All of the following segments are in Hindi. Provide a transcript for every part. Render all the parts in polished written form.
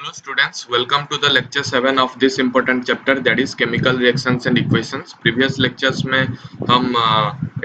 Hello students, welcome to the lecture 7 of this important chapter, that is chemical reactions and equations. Previous lectures में हम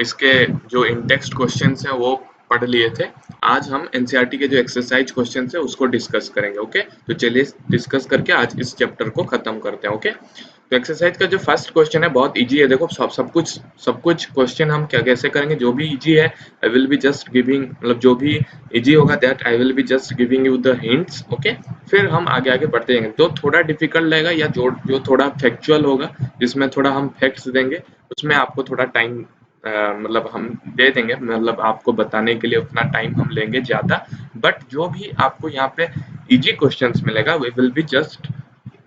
इसके जो इन टेक्स्ट क्वेश्चंस हैं वो पढ़ लिए थे. आज हम एनसीईआरटी के जो एक्सरसाइज क्वेश्चंस हैं उसको डिस्कस करेंगे. ओके, तो चलिए डिस्कस करके आज इस चैप्टर को खत्म करते हैं. ओके, तो एक्सरसाइज का जो फर्स्ट क्वेश्चन है बहुत इजी है. देखो सब कुछ क्वेश्चन हम क्या कैसे करेंगे, जो भी इजी है I will be just giving, मतलब जो भी इजी होगा that I will be just giving you the hints. Okay, फिर हम आगे आगे बढ़ते जाएंगे. तो थोड़ा डिफिकल्ट रहेगा या जो थोड़ा फैक्चुअल होगा, जिसमें थोड़ा हम फैक्ट्स देंगे, उसमें आपको थोड़ा टाइम मतलब हम दे देंगे, मतलब आपको बताने के लिए उतना टाइम हम लेंगे ज्यादा. बट जो भी आपको यहाँ पे इजी क्वेश्चंस मिलेगा we will be just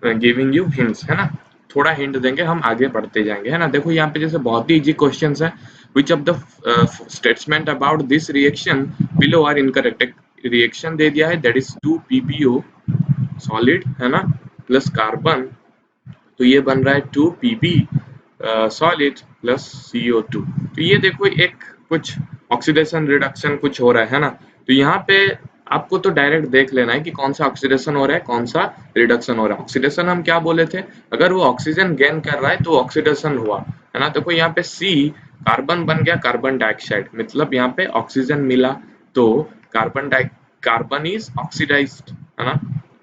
giving you hints, है ना. थोड़ा हिंट देंगे, हम आगे बढ़ते जाएंगे, है ना. देखो यहाँ पे जैसे बहुत ही इजी क्वेश्चंस है. Which of the statement about this reaction below are incorrect. Reaction दे दिया है दैट इज 2PbO सॉलिड, है ना, प्लस कार्बन, तो ये बन रहा है 2Pb सॉलिड प्लस CO2. तो ये देखो एक कुछ ऑक्सीडेशन रिडक्शन कुछ हो रहा है ना. तो यहाँ पे आपको तो डायरेक्ट देख लेना है कि कौन सा ऑक्सीडेशन हो रहा है, कौन सा रिडक्शन हो रहा है. ऑक्सीडेशन हम क्या बोले थे, अगर वो ऑक्सीजन गेन कर रहा है तो ऑक्सीडेशन हुआ, है ना. देखो यहाँ पे C कार्बन बन गया कार्बन डाइऑक्साइड, मतलब यहाँ पे ऑक्सीजन मिला तो कार्बन इज ऑक्सीडाइज्ड, है ना.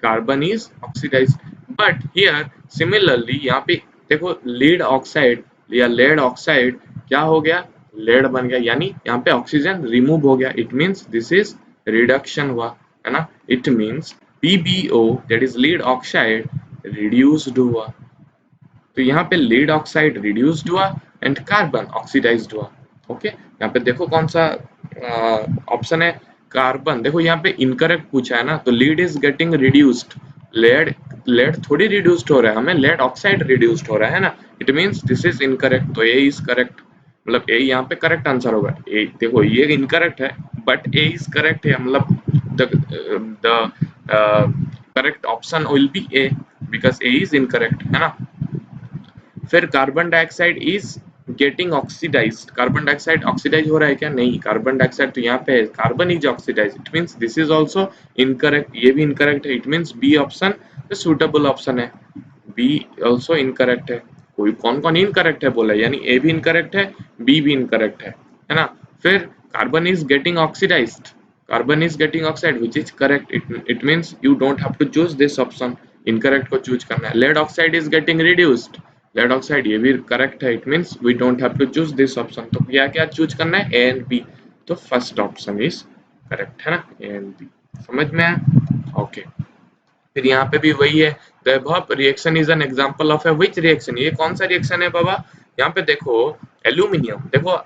Carbon is oxidised. But here similarly यहाँ पे देखो लीड ऑक्साइड या लेड ऑक्साइड क्या हो गया, लेड बन गया, यानी यहाँ पे ऑक्सीजन रिमूव हो गया. It means this is reduction हुआ, है ना. It means PbO that is lead oxide reduced हुआ. तो यहाँ पे लीड ऑक्साइड रिड्यूस्ड हुआ एंड कार्बन ऑक्सीडाइज्ड हुआ. ओके, यहाँ पे देखो कौन सा ऑप्शन है, कार्बन. देखो यहाँ पे इनकरेक्ट पूछा है ना, तो lead is getting reduced. Lead lead थोड़ी रिड्यूस्ड हो रहा है, हमें लेड ऑक्साइड रिड्यूस्ड हो रहा है ना. It means this is incorrect. तो ए इज करेक्ट, मतलब ए यहाँ पे करेक्ट आंसर होगा. ए देखो ये इनकरेक्ट है बट ए इज करेक्ट है, मतलब the correct option will be A because A is incorrect, है ना. फिर carbon dioxide is getting oxidised. Carbon dioxide oxidise हो रहा है क्या, नहीं. कार्बन डाइऑक्साइड तो यहाँ पे है, carbon is oxidise. It means this is also incorrect, ये भी इनकरेक्ट है. It means B option the suitable option है. बी आल्सो इनकरेक्ट है. कोई कौन कौन इनकरेक्ट है बोला, यानी ए भी इनकरेक्ट है, बी भी इनकरेक्ट है ना. फिर carbon is getting oxidised, carbon is getting oxide which is correct. It means you don't have to choose this option, incorrect को चूज करना है. Lead oxide is getting reduced, lead oxide ये भी करेक्ट है. It means we don't have to choose this option. तो क्या क्या चूज करना है, ए एंड बी. तो फर्स्ट ऑप्शन इज करेक्ट, है ना, ए एंड बी. समझ में आया. ओके, फिर यहाँ पे भी वही है, the above reaction is an example of A which reaction. ये कौन सा रिएक्शन है बाबा, यहाँ पे देखो एल्यूमिनियम. देखो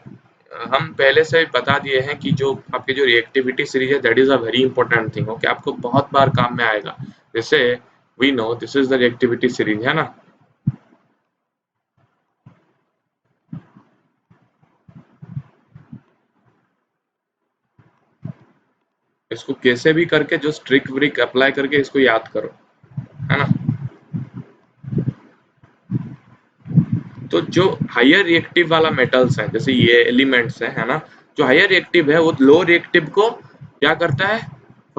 हम पहले से बता दिए हैं कि जो आपकी जो रिएक्टिविटी सीरीज है that is a very important thing. Okay, आपको बहुत बार काम में आएगा. जैसे we know this is the reactivity series, है ना. इसको कैसे भी करके जो स्ट्रिक व्रिक अप्लाई करके इसको याद करो, है ना. तो जो हायर रिएक्टिव वाला मेटल्स है, जैसे ये एलिमेंट्स है ना, जो हायर रिएक्टिव है वो लो रिएक्टिव को क्या करता है,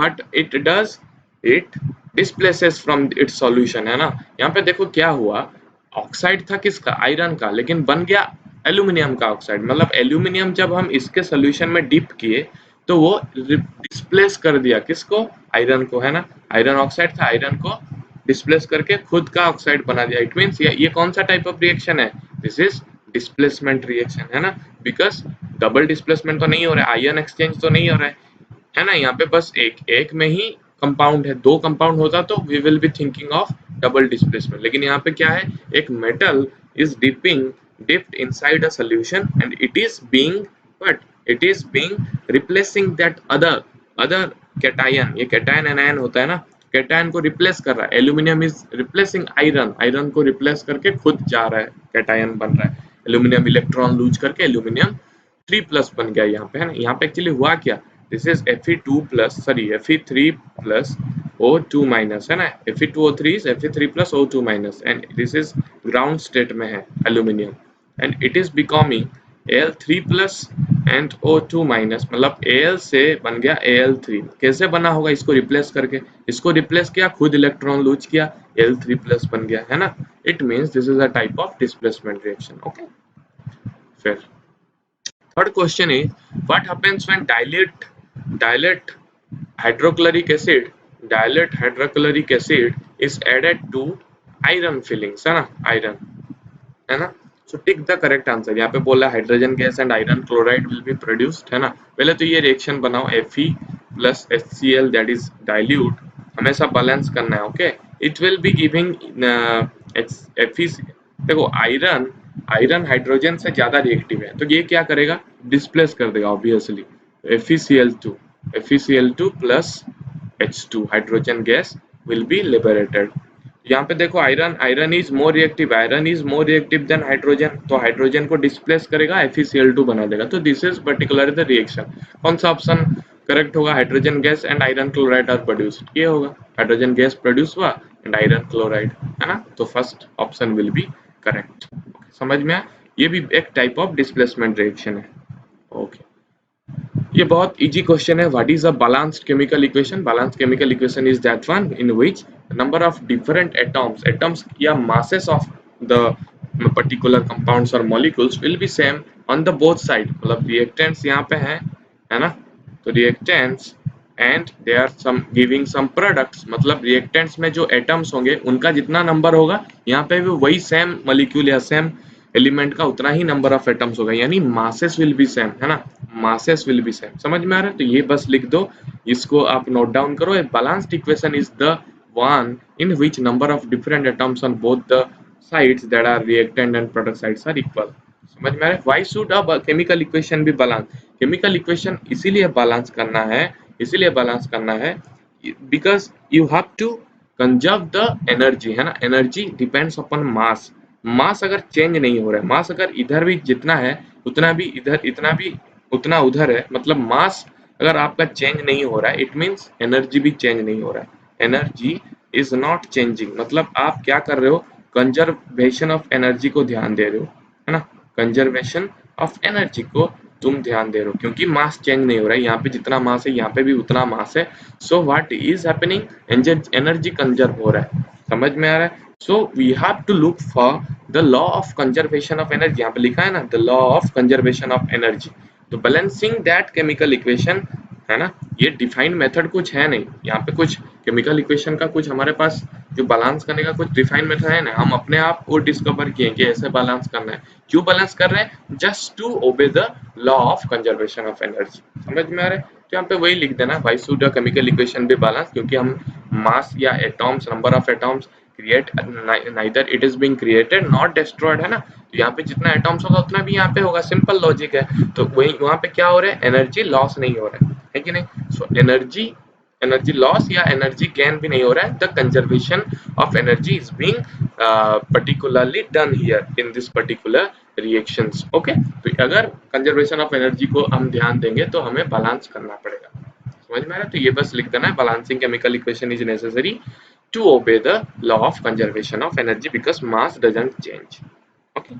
but it does it displaces from its solution, है ना. यहाँ पे देखो क्या हुआ, ऑक्साइड था किसका, आयरन का, लेकिन बन गया एल्यूमिनियम का ऑक्साइड. मतलब एल्यूमिनियम जब हम इसके सोल्यूशन में डिप किए तो वो डिस्प्लेस कर दिया किसको, आयरन को, है ना. आयरन ऑक्साइड था, आयरन को डिस्प्लेस करके खुद का ऑक्साइड बना दिया. इट मींस ये कौन सा टाइप ऑफ रिएक्शन है, दिस इज डिस्प्लेसमेंट रिएक्शन, है ना. बिकॉज डबल डिस्प्लेसमेंट तो नहीं हो रहा है, आयन एक्सचेंज तो नहीं हो रहा है ना. यहाँ पे बस एक में ही कंपाउंड है, दो कंपाउंड होता तो we will be thinking of double displacement. लेकिन यहाँ पे क्या है, एक metal is dipped inside a solution and it is being replacing that other cation. ये cation anion होता है ना, कैटायन को रिप्लेस कर रहा है. Aluminium is replacing iron, iron को रिप्लेस करके खुद जा रहा है, कैटायन बन रहा है. एल्यूमिनियम इलेक्ट्रॉन लूज करके एल्यूमिनियम 3+ बन गया यहाँ पे, है ना. यहाँ पे एक्चुअली हुआ क्या, this is Fe3 plus O2 minus, है ना. Fe2O3 is Fe3 plus O2 minus and this is ground state में है aluminium and it is becoming Al3 plus and O2 minus, मतलब Al से बन गया Al3। कैसे बना होगा? इसको रिप्लेस करके, इसको रिप्लेस किया, खुद इलेक्ट्रॉन लूज किया, Al3 प्लस बन गया, है ना। It means this is a type of displacement reaction. Okay, फिर third question is what happens when dilute hydrochloric acid dilute hydrochloric acid is added to iron fillings, है ना, आयरन, है ना। सो टिक द करेक्ट आंसर। यहाँ पे बोला hydrogen gas and iron chloride will be produced, है ना। पहले तो ये रिएक्शन बनाओ, Fe plus HCl that is dilute, हमेशा बैलेंस करना है। Okay, it will be giving Fe। देखो आयरन आयरन हाइड्रोजन से ज्यादा रिएक्टिव है, तो ये क्या करेगा? डिस्प्लेस कर देगा obviously. FeCl2 plus H2 hydrogen gas will be liberated. यहाँ पे देखो iron is more reactive than hydrogen, तो हाइड्रोजन को डिस्प्लेस करेगा, FeCl2 बना देगा। तो this is particular the reaction. कौन सा ऑप्शन करेक्ट होगा? Hydrogen gas and iron chloride are produced, ये होगा। हाइड्रोजन गैस प्रोड्यूस हुआ एंड आयरन क्लोराइड, है ना। तो first option will be correct. समझ में आया? ये भी एक टाइप ऑफ डिस्प्लेसमेंट रिएक्शन है। ओके, ये बहुत इजी क्वेश्चन है। What is a balanced chemical equation? Balanced chemical equation is that one in which number of different atoms या masses of the particular compounds or molecules will be same on the both side। मतलब reactants यहाँ पे है ना। तो reactants and they are some giving some products, मतलब रिएक्टेंट्स में जो एटम्स होंगे उनका जितना नंबर होगा, यहाँ पे भी वही सेम मॉलिक्यूल या सेम एलिमेंट का उतना ही नंबर ऑफ एटम्स होगा, यानी मासेस विल बी सेम, है ना। मासेस विल बी सेम, समझ में आ रहा है? तो ये बस लिख दो, इसको आप नोट डाउन करो। A balanced equation is the one in which number of different atoms on both the sides that are reactant and product sides are equal। समझ में आ रहा है? Why should a chemical equation be balanced? chemical equation इसीलिए बैलेंस करना है because you have to conserve the energy, है ना। energy depends upon mass अगर चेंज नहीं हो रहा है, मास अगर इधर भी जितना है उतना भी इधर, इतना भी उतना उधर है, मतलब मास अगर आपका चेंज नहीं हो रहा है, इट मीन्स एनर्जी भी चेंज नहीं हो रहा है। एनर्जी इज नॉट चेंजिंग, मतलब आप क्या कर रहे हो? कंजर्वेशन ऑफ एनर्जी को ध्यान दे रहे हो, है ना। कंजर्वेशन ऑफ एनर्जी को तुम ध्यान दे रहे हो, क्योंकि मास चेंज नहीं हो रहा है। यहाँ पे जितना मास है यहाँ पे भी उतना मास है। So what is happening? Energy conserve हो रहा है। समझ में आ रहा है? So we have to look for the law of conservation of energy. यहाँ पे लिखा है ना, the law of conservation of energy. तो बैलेंसिंग दैट केमिकल इक्वेशन, है ना। ये डिफाइंड मेथड कुछ है नहीं, यहाँ पे कुछ केमिकल इक्वेशन का कुछ हमारे पास जो बैलेंस करने का कुछ डिफाइंड मेथड है ना, हम अपने आप को डिस्कवर किए कि ऐसे बैलेंस करना है। क्यों बैलेंस कर रहे हैं? Just to obey the law of conservation of energy. समझ में आ रहा है? तो यहाँ पे वही लिख देना, why should a chemical equation be balance, क्योंकि हम मास या atoms, number of atoms create, neither it is being created not destroyed, है ना। तो यहाँ पे जितना एटॉम्स होगा उतना भी यहाँ पे होगा, सिंपल लॉजिक है। तो वही वहाँ पे क्या हो रहा है? एनर्जी लॉस नहीं हो रहा है कि नहीं? सो एनर्जी लॉस या एनर्जी गेन भी नहीं हो रहा है। The conservation of energy is being particularly done here in this particular reactions. Okay, तो अगर कंजर्वेशन ऑफ एनर्जी को हम ध्यान देंगे तो हमें बैलेंस करना पड़ेगा। समझ में आ रहा है? तो ये बस लिख देना है, balancing chemical equation is necessary to obey the law of conservation of energy because mass doesn't change। okay,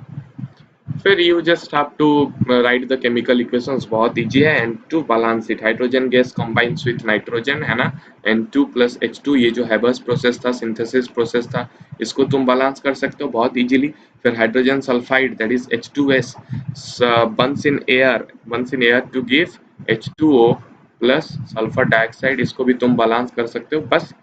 फिर you just have to write the chemical equations, बहुत easy है। N2 balance it, hydrogen gas combines with nitrogen, है ना। N2 plus H2, ये जो हैबर्स प्रोसेस था, सिंथेसिस प्रोसेस था, इसको तुम बैलेंस कर सकते हो बहुत इजीली। फिर hydrogen sulphide that is H2S burns in air to give H2O plus sulphur dioxide, इसको भी तुम बैलेंस कर सकते हो। बस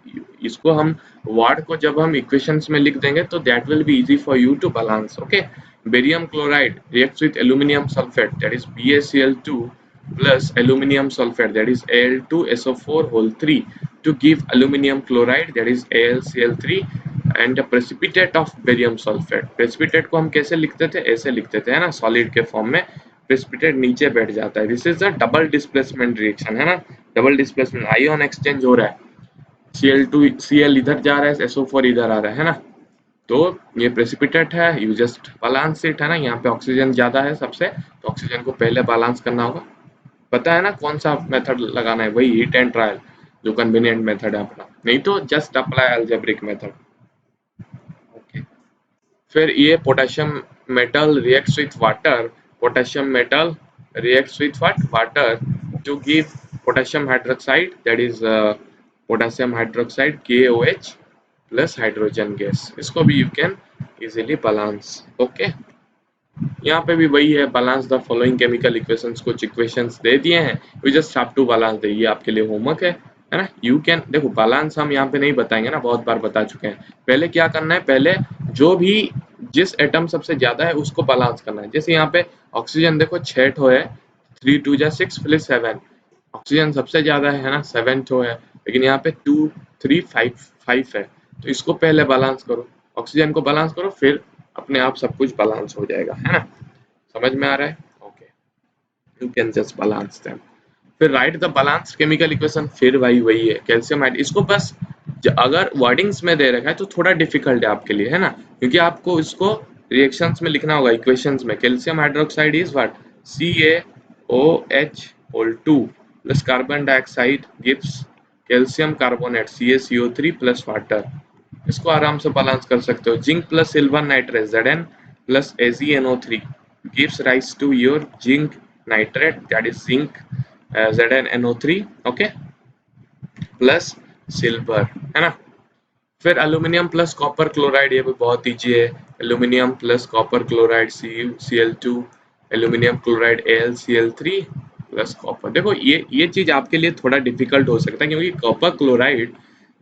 इसको हम वर्ड को जब हम इक्वेशंस में लिख देंगे तो that will be easy for you to balance. Okay, barium chloride reacts with aluminum sulfate that is BaCl2 plus aluminum sulfate that is Al2SO4 whole 3 to give aluminum chloride that is AlCl3 and a precipitate of barium sulfate। precipitate को हम कैसे लिखते थे? ऐसे लिखते थे, है ना, सॉलिड के फॉर्म में। प्रेसिपिटेट नीचे बैठ जाता है। This is a double displacement reaction, है ना। डबल डिस्प्लेसमेंट, आइऑन एक्सचेंज हो रहा है, Cl2 Cl इधर जा रहा है, SO4 इधर आ रहा है ना। तो ये प्रेसिपिटेट है, यू जस्ट बैलेंस इट, है ना। यहाँ पे ऑक्सीजन ज्यादा है सबसे, तो ऑक्सीजन को पहले बैलेंस करना होगा। पता है ना कौन सा मेथड लगाना है? वही हीट एंड ट्रायल, जो कन्वीनियंट मेथड है अपना, नहीं तो just apply algebraic method. Okay, फिर ये potassium metal reacts with water, potassium metal reacts with what? Water to give potassium hydroxide, that is potassium hydroxide KOH plus hydrogen gas. इसको भी you can easily balance. Okay, यहाँ पे भी वही है, balance the following chemical equations, कुछ इक्वेशंस दे दिए हैं, we just have to balance them, ये आपके लिए होमवर्क है ना। यू कैन देखो बैलेंस हम यहाँ पे नहीं बताएंगे ना, बहुत बार बता चुके हैं। पहले क्या करना है, पहले जो भी जिस एटम सबसे ज्यादा है उसको बैलेंस करना है। जैसे यहाँ पे ऑक्सीजन देखो 6 ठो है, 3 2 जा 6 प्लस 7, ऑक्सीजन सबसे ज्यादा है ना, 7 ठो है, लेकिन यहाँ पे 2 3 5 है, तो इसको पहले बैलेंस करो, ऑक्सीजन को बैलेंस करो, फिर अपने आप सब कुछ बैलेंस हो जाएगा, है ना। समझ में आ रहा है? Okay, you can just balance them, फिर write the balance chemical equation, फिर वही है कैल्शियम हाइड। इसको बस अगर वर्डिंग्स में दे रखा है तो थोड़ा डिफिकल्ट है आपके लिए, है ना, क्योंकि आपको इसको रिएक्शंस में लिखना होगा, इक्वेशंस में। Calcium hydroxide is what? CaOH2 plus carbon dioxide gives calcium carbonate CaCO3 plus water. इसको आराम से बैलेंस कर सकते हो। Zinc plus silver nitrate Zn plus AgNO3 gives rise to your zinc nitrate, that is zinc ZnNO3, okay, plus silver, है ना। फिर एल्यूमिनियम प्लस कॉपर क्लोराइड, ये भी बहुत ईजी है। Aluminium plus copper chloride CuCl2, aluminium chloride AlCl3 plus copper. देखो ये चीज आपके लिए थोड़ा डिफिकल्ट हो सकता है, क्योंकि कॉपर क्लोराइड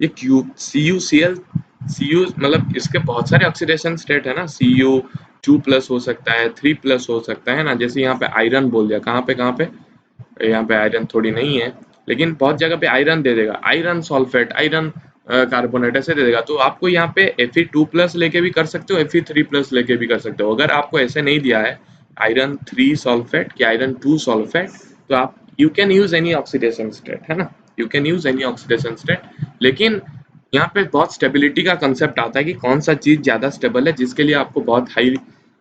ये Cu मतलब इसके बहुत सारे ऑक्सीडेशन स्टेट है ना, Cu2 प्लस हो सकता है, 3 प्लस हो सकता है ना। जैसे यहाँ पे आयरन बोल दिया, कहाँ पे यहाँ पे आयरन थोड़ी नहीं है, लेकिन बहुत जगह पे आयरन दे देगा, आयरन सल्फेट, आयरन कार्बोनेट ऐसे दे देगा। तो आपको यहाँ पे Fe2 प्लस लेके भी कर सकते हो, Fe3 प्लस लेके भी कर सकते हो। अगर आपको ऐसे नहीं दिया है आयरन 3 सल्फेट कि आयरन 2 सल्फेट, तो आप you can use any oxidation state, है ना, you can use any oxidation state. लेकिन यहाँ पे बहुत स्टेबिलिटी का कंसेप्ट आता है कि कौन सा चीज ज्यादा स्टेबल है, जिसके लिए आपको बहुत हाई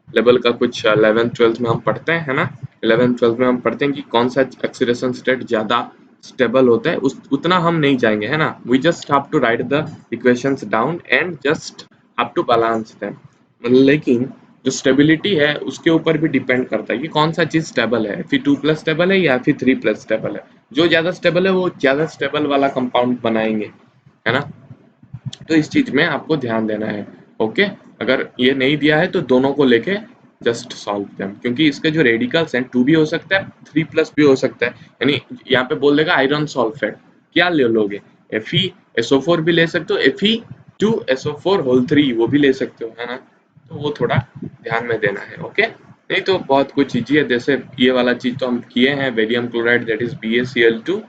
लेवल का कुछ 11th-12th में हम पढ़ते हैं, है ना। 11th-12th में हम पढ़ते हैं कि कौन सा ऑक्सीडेशन स्टेट ज्यादा स्टेबल होता है, उतना हम नहीं जाएंगे, है ना। We just have to write the equations down and just have to balance them. लेकिन जो स्टेबिलिटी है उसके ऊपर भी डिपेंड करता है कि कौन सा चीज स्टेबल है, Fe2 प्लस स्टेबल है या Fe3 प्लस स्टेबल है। जो ज्यादा स्टेबल है वो ज्यादा स्टेबल वाला कंपाउंड बनाएंगे, है ना। तो इस चीज में आपको ध्यान देना है। ओके, अगर ये नहीं दिया है तो दोनों को लेके जस्ट सॉल्व देम, क्योंकि इसके जो रेडिकल्स हैं 2 भी हो सकता है, 3 प्लस भी हो सकता है। यानी यहाँ पे बोल देगा आयरन सल्फेट, क्या ले लोगे? FeSO4 भी ले सकते हो, Fe2SO4 होल 3 वो भी ले सकते हो, है ना। तो वो थोड़ा ध्यान में देना है। ओके, नहीं तो बहुत कुछ इजी है। जैसे ये वाला चीज तो हम किए हैं, barium chloride that is BaCl2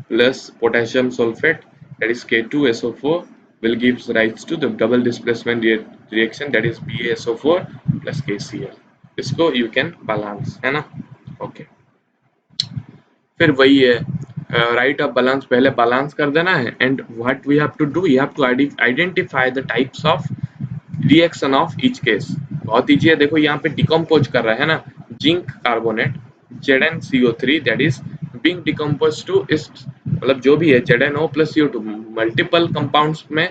plus potassium sulphate that is K2SO4 will gives rise to the double displacement reaction that is BaSO4 plus KCl। इसको you can balance, है ना। ओके, फिर वही है, राइट ऑफ बैलेंस, पहले बैलेंस कर देना है। And what we have to do, you have to identify the types of reaction of each case. बहुत ईजी है, देखो यहाँ पे डिकम्पोज कर रहा है ना, zinc carbonate ZnCO3 that is being decompose to इस, मतलब जो भी है ZnO plus CO2 multiple compounds में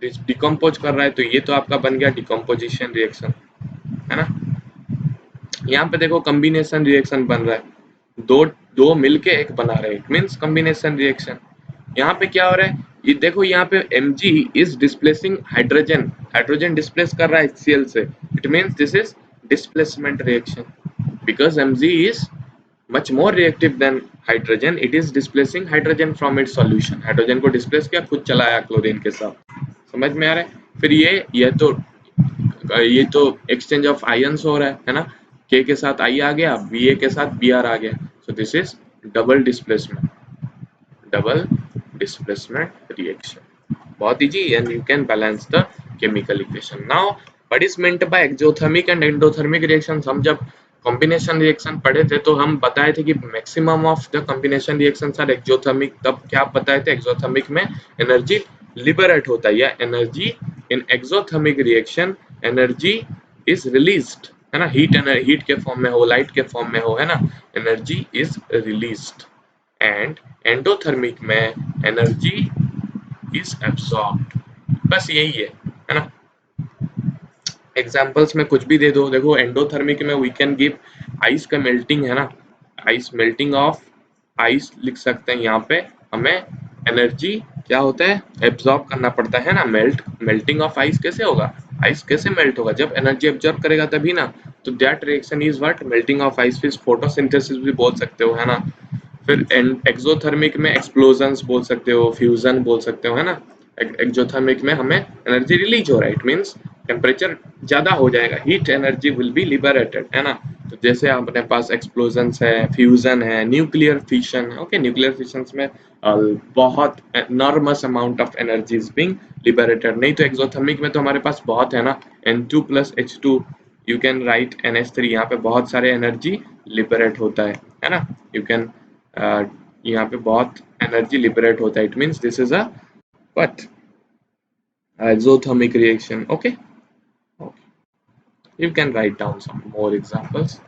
डिकम्पोज कर रहा है, तो ये तो आपका बन गया डिकम्पोजिशन रिएक्शन, है ना। यहाँ पे देखो कॉम्बिनेशन रिएक्शन बन रहा है, दो दो मिलके एक बना रहे हैं, इट मींस कॉम्बिनेशन रिएक्शन। यहाँ पे क्या हो रहा है, ये देखो यहाँ पे Mg is displacing hydrogen, hydrogen displace कर रहा है HCl से, it means this is displacement reaction, because Mg is much more reactive than hydrogen, it is displacing hydrogen from its solution, hydrogen को डिस्प्लेस किया, खुद चला आया क्लोरीन के साथ। समझ में आ रहा है? फिर ये तो एक्सचेंज ऑफ आयंस हो रहा है ना, K के साथ I आ गया, Ba के साथ Br आ गया, so this is double displacement reaction. बहुत easy, and you can balance the chemical equation. Now what is meant by exothermic and endothermic reactions? हम जब कॉम्बिनेशन रिएक्शन पढ़े थे तो हम बताए थे कि maximum of the combination reactions are exothermic. तब क्या बताए थे, एक्सोथर्मिक में एनर्जी लिबरेट होता है, या energy in exothermic reaction energy is released, है ना। हीट के फॉर्म में हो, लाइट के फॉर्म में हो, है ना, energy is released. And endothermic में एनर्जी इज एब्सॉर्ब्ड। बस यही है ना। एग्जांपल्स में कुछ भी दे दो, देखो एंडोथर्मिक में वी कैन गिव आइस का मेल्टिंग, है ना, आइस, मेल्टिंग ऑफ आइस लिख सकते हैं यहाँ पे। हमें एनर्जी क्या होता है, एब्जॉर्ब करना पड़ता है ना। मेल्टिंग ऑफ आइस कैसे होगा, आइस कैसे मेल्ट होगा, जब एनर्जी एब्जॉर्ब करेगा तभी ना। तो that reaction is what, melting of ice. फिर फोटोसिंथेसिस भी बोल सकते हो, है ना। फिर एक्सोथर्मिक में एक्सप्लोजन बोल सकते हो, फ्यूजन बोल सकते हो, है ना। एक्सोथर्मिक में हमें एनर्जी रिलीज हो रहा है, इट मीन्स टेम्परेचर ज्यादा हो जाएगा, heat energy will be liberated, है ना। तो जैसे अपने पास एक्सप्लोजन है, फ्यूजन है, न्यूक्लियर फिशन है। ओके, न्यूक्लियर फिशन में बहुत enormous amount of energy is being liberated. नहीं तो एक्सोथर्मिक में तो हमारे पास बहुत है ना, N2 plus H2, you can right NH3, यहाँ पे बहुत सारे एनर्जी लिबरेट होता है ना। यू कैन यहाँ पे बहुत एनर्जी लिबरेट होता है, it means this is a what, exothermic reaction. Okay, okay, you can write down some more examples.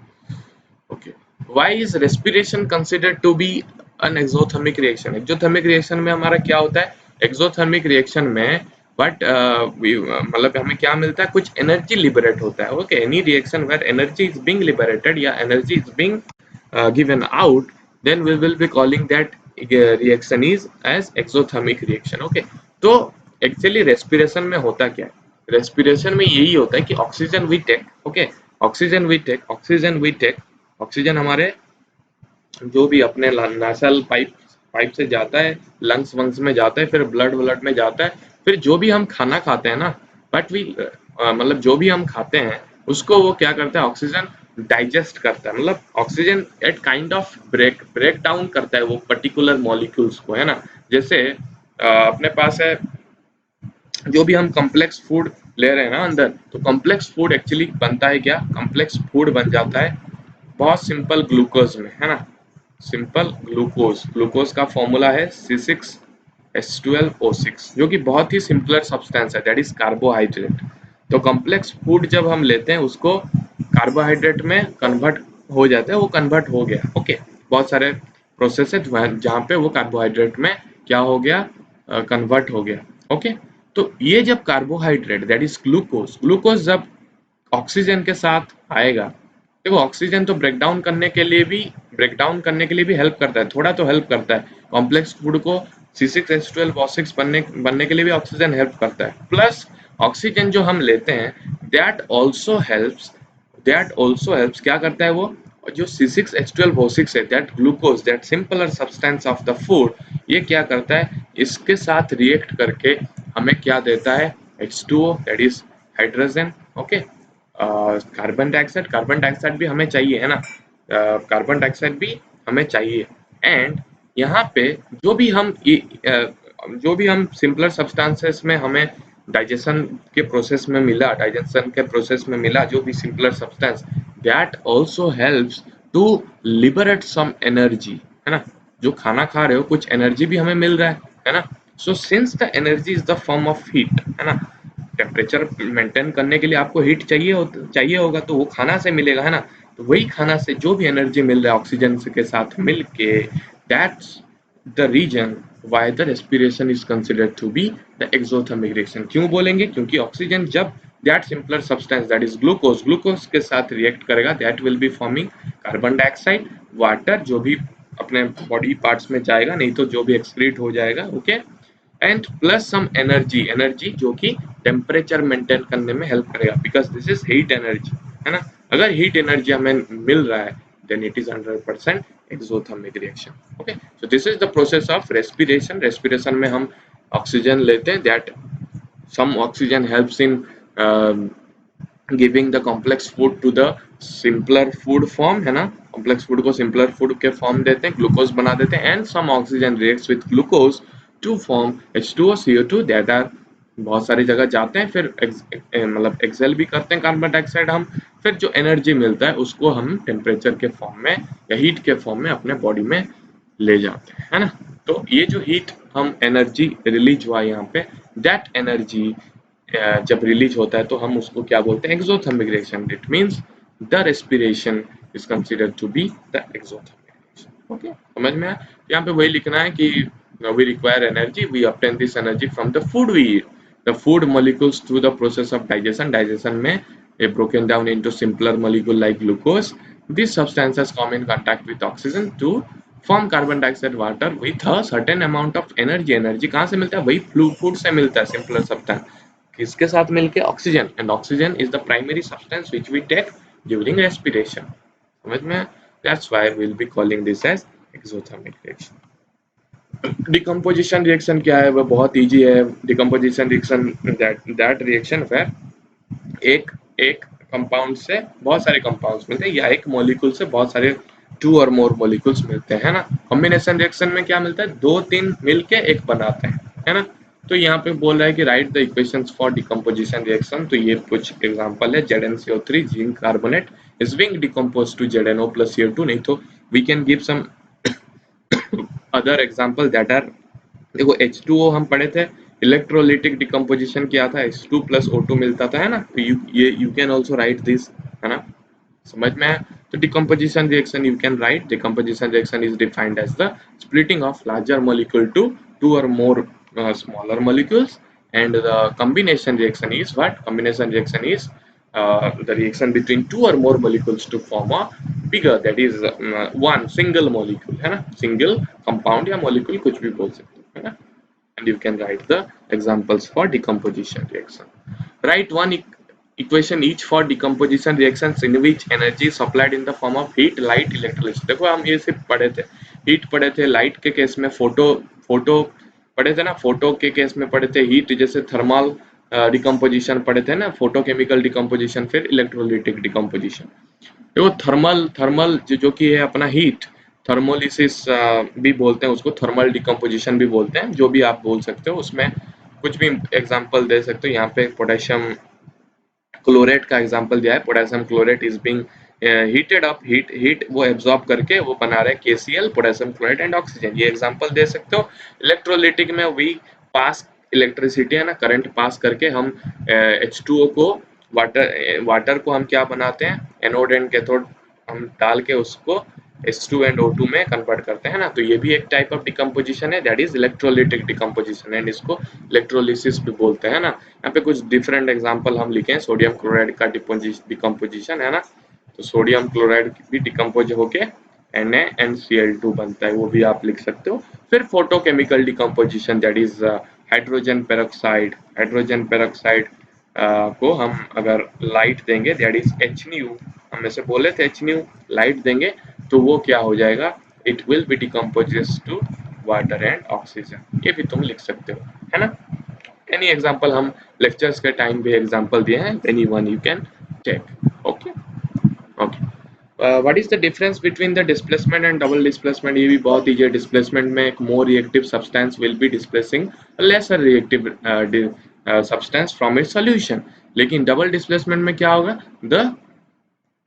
Okay, why is respiration considered to be an exothermic reaction? exothermic reaction में हमारा क्या होता है, exothermic reaction में बट मतलब हमें क्या मिलता है, कुछ एनर्जी लिबरेट होता है। Okay, any reaction where energy is being liberated या energy is being given out, then we will be calling that reaction is as exothermic reaction. Okay, तो एक्चुअली रेस्पिरेशन में होता क्या है, रेस्पिरेशन में यही होता है कि oxygen we take, okay, oxygen हमारे जो भी अपने नासल पाइप से जाता है, लंग्स वंग्स में जाता है, फिर ब्लड में जाता है, फिर जो भी हम खाना खाते हैं ना, बट वी मतलब जो भी हम खाते हैं उसको वो क्या करता है, ऑक्सीजन डाइजेस्ट करता है, मतलब oxygen at kind of break down करता है वो पर्टिकुलर मॉलिक्यूल्स को, है ना। जैसे अपने पास है, जो भी हम कॉम्प्लेक्स फूड ले रहे हैं ना अंदर, तो कॉम्प्लेक्स फूड एक्चुअली बनता है क्या, कॉम्प्लेक्स फूड बन जाता है बहुत सिंपल ग्लूकोज में, है ना। सिंपल ग्लूकोज का फॉर्मूला है C6H12O6, जो कि बहुत ही सिंपलर सब्सटेंस है, दैट इज कार्बोहाइड्रेट। तो कॉम्प्लेक्स फूड जब हम लेते हैं उसको कार्बोहाइड्रेट में कन्वर्ट हो जाता है, वो कन्वर्ट हो गया। ओके, बहुत सारे प्रोसेस है जहाँ पे वो कार्बोहाइड्रेट में क्या हो गया, कन्वर्ट हो गया। ओके, तो ये जब कार्बोहाइड्रेट दैट इज ग्लूकोज जब ऑक्सीजन के साथ आएगा, देखो ऑक्सीजन तो ब्रेकडाउन करने के लिए भी हेल्प करता है, थोड़ा तो हेल्प करता है। कॉम्प्लेक्स फूड को C6H12O6 बनने के लिए भी ऑक्सीजन हेल्प करता है, प्लस ऑक्सीजन जो हम लेते हैं दैट ऑल्सो हेल्प्स क्या करता है वो, जो C6H12O6 है, that glucose, that simpler substance of the food, ये क्या करता है, इसके साथ रिएक्ट करके हमें क्या देता है, H2O, that is hydrogen. Okay, carbon dioxide भी हमें चाहिए, है ना। कार्बन डाइऑक्साइड भी हमें चाहिए। एंड यहाँ पे जो भी हम सिंपलर सब्सटेंसेस में हमें डाइजेशन के प्रोसेस में मिला जो भी simpler substance, that also helps to liberate some energy, है ना। जो खाना खा रहे हो कुछ एनर्जी भी हमें मिल रहा है ना। So since the energy is the form of heat, है ना, टेम्परेचर मेंटेन करने के लिए आपको हीट चाहिए होगा, तो वो खाना से मिलेगा, है ना। तो वही खाना से जो भी एनर्जी मिल रहा है ऑक्सीजन के साथ मिलके, that's the reason why the respiration is considered to be the exothermic reaction. क्यों बोलेंगे, क्योंकि ऑक्सीजन जब that simpler substance that is glucose के साथ रिएक्ट करेगा, that will be forming carbon dioxide, water जो भी अपने बॉडी पार्ट्स में जाएगा, नहीं तो जो भी एक्सक्रीट हो जाएगा। Okay, and plus some energy जो कि टेम्परेचर मेंटेन करने में हेल्प करेगा, because this is heat energy, है ना। अगर हीट एनर्जी हमें मिल रहा है, then it is 100% exothermic reaction. Okay, so this is the process of respiration में हम ऑक्सीजन लेते हैं, that some oxygen helps in giving the complex food to the simpler food form, है ना। कॉम्प्लेक्स फूड को सिंपलर फूड के फॉर्म देते हैं, ग्लूकोज बना देते हैं, and some oxygen reacts with glucose to form H2O CO2 that are बहुत सारी जगह जाते हैं, फिर मतलब एक्सेल भी करते हैं कार्बन डाइऑक्साइड हम, फिर जो एनर्जी मिलता है उसको हम टेम्परेचर के फॉर्म में या हीट के फॉर्म में अपने बॉडी में ले जाते हैं, है ना। तो ये जो हीट हम एनर्जी रिलीज हुआ यहाँ पे, दैट एनर्जी जब रिलीज होता है तो हम उसको क्या बोलते हैं, exothermic reaction. It means the respiration is considered to be the exothermic reaction. Okay, समझ में आया। यहाँ पे वही लिखना है कि we require energy, we obtain this energy from the food we eat, the food molecules through the process of digestion में a broken down into simpler molecule like glucose, These substances come in contact with oxygen to form carbon dioxide water with a certain amount of energy. Energy कहाँ से मिलता है? वही फूड से मिलता है. सिंपलर सब्सटेंस किसके साथ मिलके? Oxygen. And oxygen is the primary substance which we take during respiration. समझ में? That's why we will be calling this as exothermic reaction. Decomposition reaction क्या है? वो बहुत इजी है. Decomposition reaction that reaction where एक एक कंपाउंड से बहुत सारे कंपाउंड्स मिलते हैं या एक मॉलिक्यूल से बहुत सारे 2 और मोर मॉलिक्यूल्स मिलते हैं ना. कॉम्बिनेशन रिएक्शन में क्या मिलता है? 2-3 मिलके एक बनाते हैं, है ना. तो यहाँ पे बोल रहा है कि write the equations for decomposition reaction. तो ये कुछ एग्जांपल है. ZnCO3 zinc carbonate is being decomposed to ZnO plus CO2. नहीं तो we can give some other example that are. देखो H2O हम पढ़े थे, इलेक्ट्रोलिटिक डिकम्पोजिशन किया था, H2 plus O2 मिलता था, है ना. तो you can also write this, है ना. समझ में आया? तो decomposition reaction you can write. Decomposition reaction is defined as the splitting of larger molecule to 2 or more smaller molecules. And the combination reaction is what? Combination reaction is the reaction between 2 or more molecules to form a bigger, that is one single molecule, है ना. single compound या molecule कुछ भी बोल सकते हो, है ना. And you can write the examples for decomposition reaction. Write one equation each for decomposition reactions in which energy is supplied in the form of heat, light, electrolysis. देखो हम ये सिर्फ पढ़े थे, हीट पढ़े थे, लाइट के केस में फोटो पढ़े थे ना, फोटो के केस में पढ़े थे हीट, जैसे थर्मल डिकम्पोजिशन पढ़े थे ना, फोटोकेमिकल डिकम्पोजिशन, फिर इलेक्ट्रोलिटिक डिकम्पोजिशन. देखो थर्मल थर्मल जो कि है अपना हीट, थर्मोलिसिस भी बोलते हैं उसको, थर्मल डिकम्पोजिशन भी बोलते हैं, जो भी आप बोल सकते हो. उसमें कुछ भी एग्जांपल दे सकते हो. यहाँ पे पोटेशियम क्लोरेट का एग्जांपल दिया है. Potassium chlorate is being heated up, heat वो एब्जॉर्ब करके वो बना रहे हैं KCl, potassium chloride and oxygen. ये एग्जांपल दे सकते हो. इलेक्ट्रोलिटिक में वी पास इलेक्ट्रिसिटी, है ना, करंट पास करके हम H2O को वाटर को हम क्या बनाते हैं? एनोड एंड कैथोड हम डाल के उसको H2 एंड O2 में कन्वर्ट करते हैं ना. तो ये भी एक टाइप ऑफ डिकम्पोजिशन है, that is electrolytic decomposition, and इसको इलेक्ट्रोलिसिस भी बोलते हैं ना. यहाँ पे कुछ डिफरेंट एग्जांपल हम लिखे हैं. सोडियम क्लोराइड का डिकम्पोजिशन, है ना. तो सोडियम क्लोराइड भी डिकम्पोज होके NaNCl2 बनता है, वो भी आप लिख सकते हो. फिर photochemical decomposition, that is hydrogen peroxide. Hydrogen peroxide को हम अगर लाइट देंगे, दैट इज HNu, हम ऐसे बोले थे HNu, लाइट देंगे तो वो क्या हो जाएगा? It will be decomposes to water and oxygen. ये भी तुम लिख सकते हो, है ना. एनी एग्जांपल हम लेक्चर्स के टाइम भी एग्जांपल दिए हैं, any one you can take. Okay okay. What is the difference between the displacement and double displacement? ये भी बहुत ईजी है. डिस्प्लेसमेंट में एक more reactive substance will be displacing lesser reactive substance from its solution. लेकिन डबल डिस्प्लेसमेंट में क्या होगा? The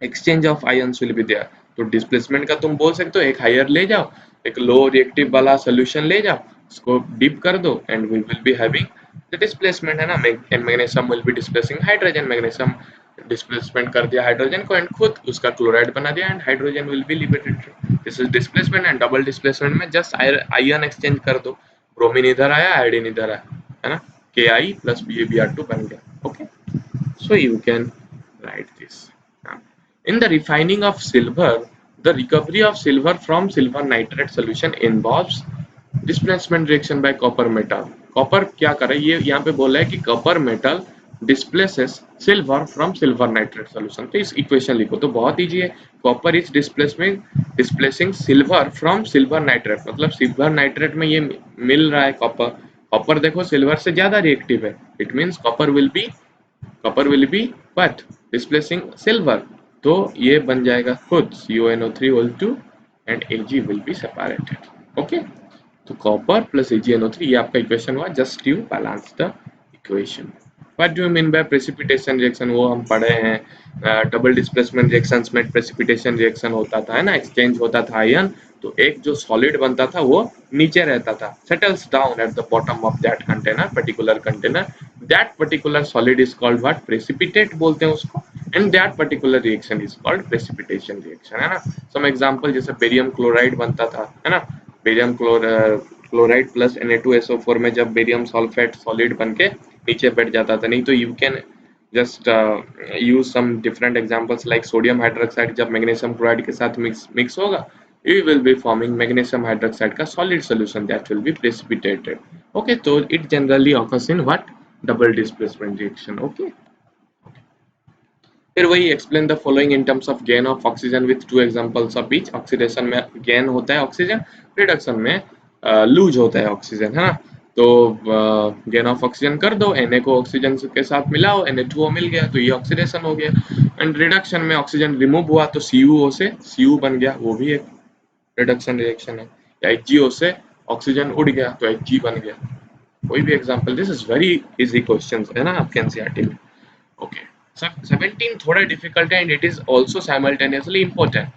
exchange of ions will be there. तो डिस्प्लेसमेंट का तुम बोल सकते हो एक हायर ले जाओ, एक लो रिएक्टिव वाला सोल्यूशन ले जाओ, उसको डिप कर दो and we will be having the displacement, है ना. Magnesium will be displacing hydrogen. Magnesium displacement कर दिया हाइड्रोजन को एंड खुद उसका क्लोराइड बना दिया and hydrogen will be liberated. This is displacement. And double displacement में जस्ट आयन एक्सचेंज कर दो, ब्रोमीन इधर आया, आयोडीन इधर आया, है ना. Ki plus BaBr2 बन गया. Okay, so you can right this. In the refining of silver, the recovery of silver from silver nitrate solution involves displacement reaction by copper metal. Copper क्या करे? ये यहाँ पे बोला है कि copper metal displaces silver from silver nitrate solution. तो इस इक्वेशन लिखो. तो बहुत इजी है. Copper is displacing silver from silver nitrate. मतलब silver nitrate में ये मिल रहा है copper. Copper देखो silver से ज्यादा reactive है. It means copper will be what? Displacing silver. तो ये बन जाएगा खुद CuNO3 whole 2 and Ag will be separated. Okay, तो कॉपर प्लस AgNO3 ये आपका इक्वेशन हुआ. Just you balance the equation. What do you mean by precipitation reaction? वो हम पढ़े हैं. डबल डिस्प्लेसमेंट रिएक्शंस में प्रेसिपिटेशन रिएक्शन होता था, है ना. एक्सचेंज होता था आयन. तो एक जो सॉलिड बनता था वो नीचे रहता था, settles down at the bottom of that container, particular container. That particular solid is called what? Precipitate बोलते हैं उसको. And that particular reaction is called precipitation reaction, है ना. सम एग्जांपल जैसे बेरियम क्लोराइड बनता था, है ना. बेरियम क्लोराइड प्लस Na2SO4 में जब बेरियम सल्फेट सॉलिड बनके नीचे बैठ जाता था. नहीं तो you can just use some different examples like sodium hydroxide जब मैग्नीशियम क्लोराइड के साथ मिक्स होगा, you will be forming magnesium hydroxide का solid solution that will be precipitated. Okay, so it generally occurs in what? Double displacement reaction. Okay. फिर वही explain the following in terms of gain of oxygen with to examples of each. Oxidation में गेन होता है ऑक्सीजन, रिडक्शन में लूज होता है ऑक्सीजन, है ना. तो गेन ऑफ ऑक्सीजन कर दो, Na को ऑक्सीजन के साथ मिलाओ, Na2O मिल गया, तो ये ऑक्सीडेशन हो गया. एंड रिडक्शन में ऑक्सीजन रिमूव हुआ तो CuO से Cu बन गया, वो भी एक रिडक्शन रिएक्शन है. या HgO से ऑक्सीजन उड़ गया तो Hg बन गया. कोई भी example, this is very easy questions है ना आपके एनसीईआरटी में. ओके. 17 थोड़ा डिफिकल्ट है and it is also simultaneously important.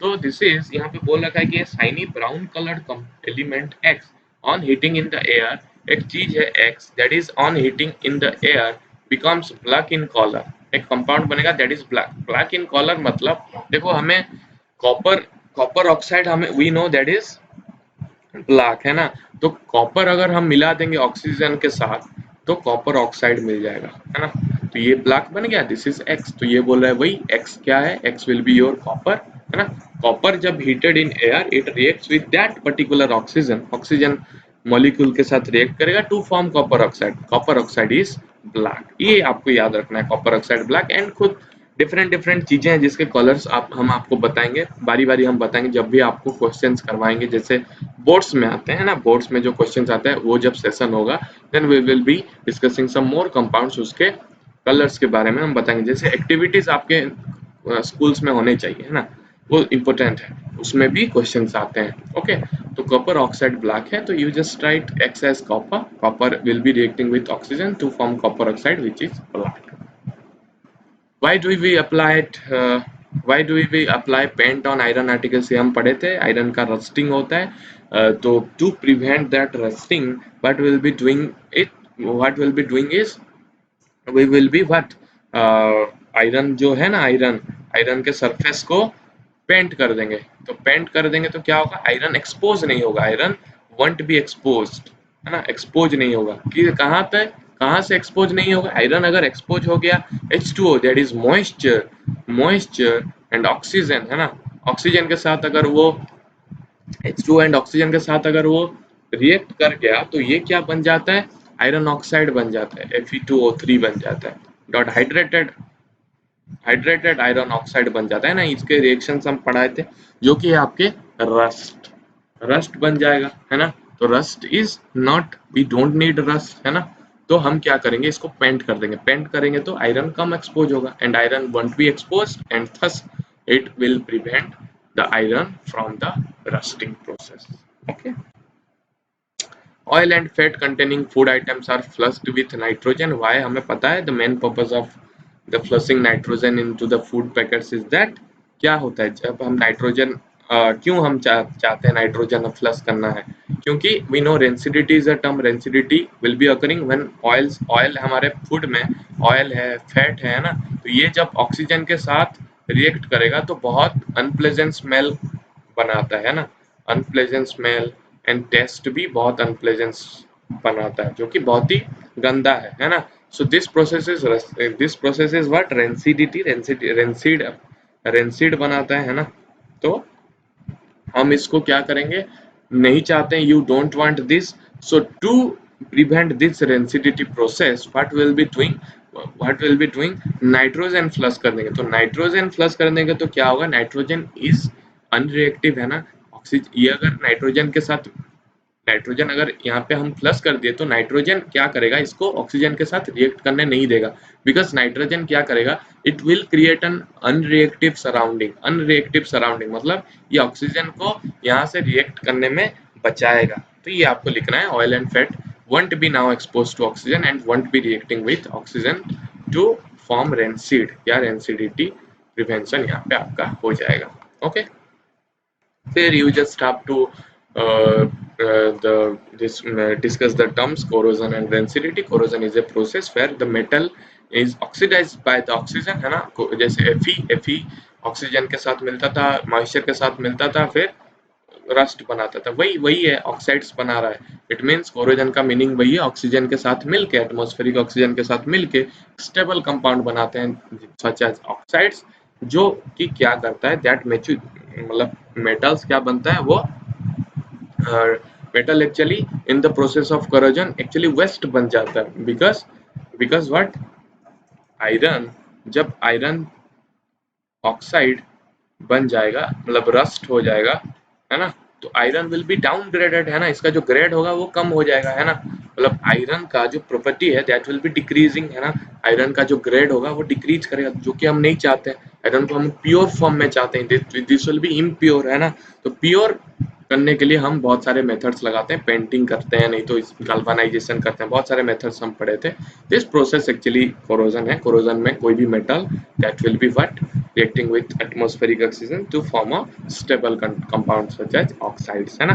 तो दिस इज यहाँ पे बोल रखा है कि shiny brown coloured element X on heating in the air, एक चीज है X that is on heating in the air becomes black in colour. एक कंपाउंड बनेगा that is black. Black in colour मतलब देखो, हमें कॉपर कॉपर ऑक्साइड हमें we know that is black, है ना. तो कॉपर अगर हम मिला देंगे ऑक्सीजन के साथ तो कॉपर ऑक्साइड मिल जाएगा, है ना. तो ये ब्लैक बन गया, दिस इज X. तो ये बोल रहा है वही X क्या है, X will be your copper, है ना. कॉपर जब heated in air it reacts with that particular oxygen, oxygen molecule के साथ रिएक्ट करेगा to form copper oxide. Copper oxide is black. ये आपको याद रखना है, कॉपर ऑक्साइड ब्लैक. एंड खुद डिफरेंट डिफरेंट चीजें हैं जिसके कलर्स हम आपको बताएंगे, बारी बारी हम बताएंगे जब भी आपको क्वेश्चंस करवाएंगे. जैसे बोर्ड्स में आते हैं ना, बोर्ड्स में जो क्वेश्चंस आते हैं वो जब सेशन होगा then we will be discussing some more compounds, उसके कलर्स के बारे में हम बताएंगे. जैसे एक्टिविटीज आपके स्कूल्स में होने चाहिए, है ना, वो इम्पोर्टेंट है, उसमें भी क्वेश्चंस आते हैं. ओके. तो कॉपर ऑक्साइड ब्लैक है तो you just write X as copper. Copper will be reacting with oxygen to form copper oxide which is black. Why do we apply it? Why do we apply paint on iron articles? ये हम पढ़े थे, आयरन का रस्टिंग होता है. तो to prevent that rusting, what we'll be doing is we will be what? Iron जो है ना, आयरन के सरफेस को पेंट कर देंगे. तो पेंट कर देंगे तो क्या होगा, आयरन एक्सपोज नहीं होगा, आयरन वॉन्ट बी एक्सपोज्ड, है ना. एक्सपोज नहीं होगा कि कहाँ पे, कहाँ से एक्सपोज नहीं होगा. आयरन अगर एक्सपोज हो गया, H2O that is moisture and oxygen, है ना. ऑक्सीजन के साथ अगर वो H2O एंड ऑक्सीजन के साथ अगर वो रिएक्ट कर गया तो ये क्या बन जाता है, आयरन ऑक्साइड बन जाता है, Fe2O3 बन जाता है. डॉट हाइड्रेटेड आयरन ऑक्साइड बन जाता है ना. इसके रिएक्शंस हम पढ़ाए थे जो कि आपके रस्ट बन जाएगा, है ना. तो rust is not, we don't need rust, है ना. तो हम क्या करेंगे, इसको पेंट कर देंगे. पेंट करेंगे तो आयरन कम एक्सपोज होगा and iron won't be expose and thus it will prevent the iron from the rusting process. Okay. Oil and fat containing food items are flushed with nitrogen. Why? हमें पता है the main purpose of the flushing nitrogen into the food packets is that क्या होता है जब हम नाइट्रोजन क्यों हम चाहते हैं नाइट्रोजन फ्लश करना है, क्योंकि we know rancidity is a term. Rancidity will be occurring when oil हमारे फूड में ऑयल है, फैट है ना. तो ये जब ऑक्सीजन के साथ रिएक्ट करेगा तो बहुत अनप्लेजेंट स्मेल बनाता है ना, अनप्लेजेंट स्मेल एंड टेस्ट भी बहुत अनप्लेजेंट बनाता है, जो कि बहुत ही गंदा है ना. So this process is what, rancidity, rancid बनाता है ना. तो हम इसको क्या करेंगे, नहीं चाहते हैं, you don't want this. So to prevent this rancidity process what will be doing, nitrogen flush कर देंगे. तो नाइट्रोजन फ्लश कर देंगे तो क्या होगा, नाइट्रोजन इज अनरिएक्टिव, है ना. ऑक्सीजन, ये अगर नाइट्रोजन के साथ, नाइट्रोजन अगर यहाँ पे हम प्लस कर दिए तो नाइट्रोजन क्या करेगा, इसको ऑक्सीजन के साथ रिएक्ट करने नहीं देगा. बिकॉज नाइट्रोजन क्या करेगा, it will create an unreactive surrounding. मतलब ये ऑक्सीजन को यहाँ से रिएक्ट करने में बचाएगा. तो ये आपको लिखना है, oil and fat won't be now exposed to oxygen and won't be reacting with oxygen to form rancid या rancidity prevention यहाँ पे आपका हो जाएगा. ओके. फिर you just have to discuss the terms corrosion and rancidity. Corrosion is a process where the metal is oxidized by the oxygen, है ना. जैसे Fe ऑक्सीजन के साथ मिलता था, मॉइस्चर के साथ मिलता था, फिर रस्ट बनाता था, वही वही है, ऑक्साइड्स बना रहा है। इट मीन्स कोरोजन का मीनिंग वही है, ऑक्सीजन के साथ मिलके, एटमॉस्फेरिक ऑक्सीजन के साथ मिलके स्टेबल कंपाउंड बनाते हैं सच एज ऑक्साइड्स, जो कि क्या करता है, दैट मतलब मेटल्स क्या बनता है वो, metal actually in the process of corrosion actually waste बन जाता है, बिकॉज व्हाट, आयरन, जब आयरन ऑक्साइड बन जाएगा, मतलब रस्ट हो जाएगा, है ना, तो आयरन विल बी डाउनग्रेडेड, है ना, इसका जो ग्रेड होगा वो कम हो जाएगा, है ना, मतलब आयरन का जो प्रॉपर्टी है दैट विल बी डिक्रीजिंग, है ना, आयरन का जो ग्रेड होगा वो डिक्रीज करेगा, जो कि हम नहीं चाहते हैं। आयरन को हम प्योर फॉर्म में चाहते हैं, दिस विल बी इम्प्योर, है ना, तो प्योर करने के लिए हम बहुत सारे मेथड्स लगाते हैं, पेंटिंग करते हैं, नहीं तो गल्वानाइजेशन करते हैं, बहुत सारे मेथड्स हम पढ़े थे। दिस प्रोसेस एक्चुअली कोरोजन है, कोरोजन में कोई भी metal that will be what, reacting with atmospheric oxygen to form a stable compound such as oxides, है ना,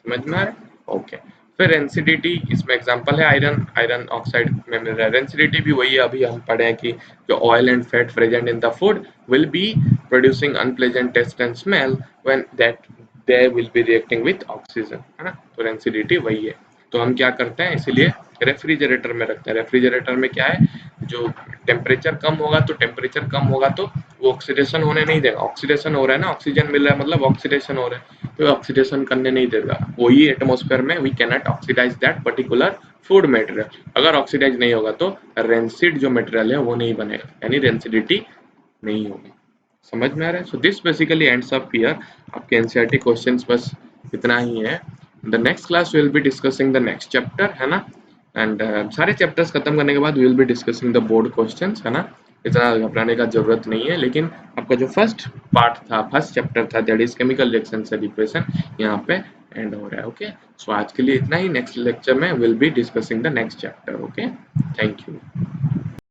समझ में आ रहा है? ओके, फिर एनसीडीटी इसमें एग्जांपल है, आयरन, आयरन ऑक्साइड में मिल रहा है। एनसीडीटी भी वही है, अभी हम पढ़े हैं कि जो oil and fat present in the food will be producing unpleasant taste and smell when that they will be reacting with oxygen, है ना, तो एनसीडीटी वही है। तो हम क्या करते हैं, इसीलिए रेफ्रिजरेटर में रखते हैं। रेफ्रिजरेटर में क्या है, जो टेम्परेचर कम होगा, तो टेम्परेचर कम होगा तो वो ऑक्सीडेशन होने नहीं देगा, ऑक्सीडेशन हो रहा है ना, ऑक्सीजन मिल रहा है मतलब ऑक्सीडेशन हो रहा है, तो ऑक्सीडेशन करने नहीं देगा, वही एटमॉस्फेयर में we can not oxidize that particular food material. अगर ऑक्सीडाइज नहीं होगा तो रेंसिड जो मटेरियल है वो नहीं बनेगा, यानी रेंसिडिटी नहीं होगी। समझ में आ रहा है? So this basically ends up here, आपके एनसीईआरटी क्वेश्चंस बस इतना ही है। The next class will be discussing the next chapter, है ना, एंड सारे चैप्टर्स खत्म करने के बाद will be discussing the board questions, है ना, इतना घबराने का जरूरत नहीं है। लेकिन आपका जो फर्स्ट पार्ट था, फर्स्ट चैप्टर था, that is chemical reactions and equation, यहाँ पे एंड हो रहा है। ओके, सो आज के लिए इतना ही, नेक्स्ट लेक्चर में will be discussing the next chapter. Okay, thank you.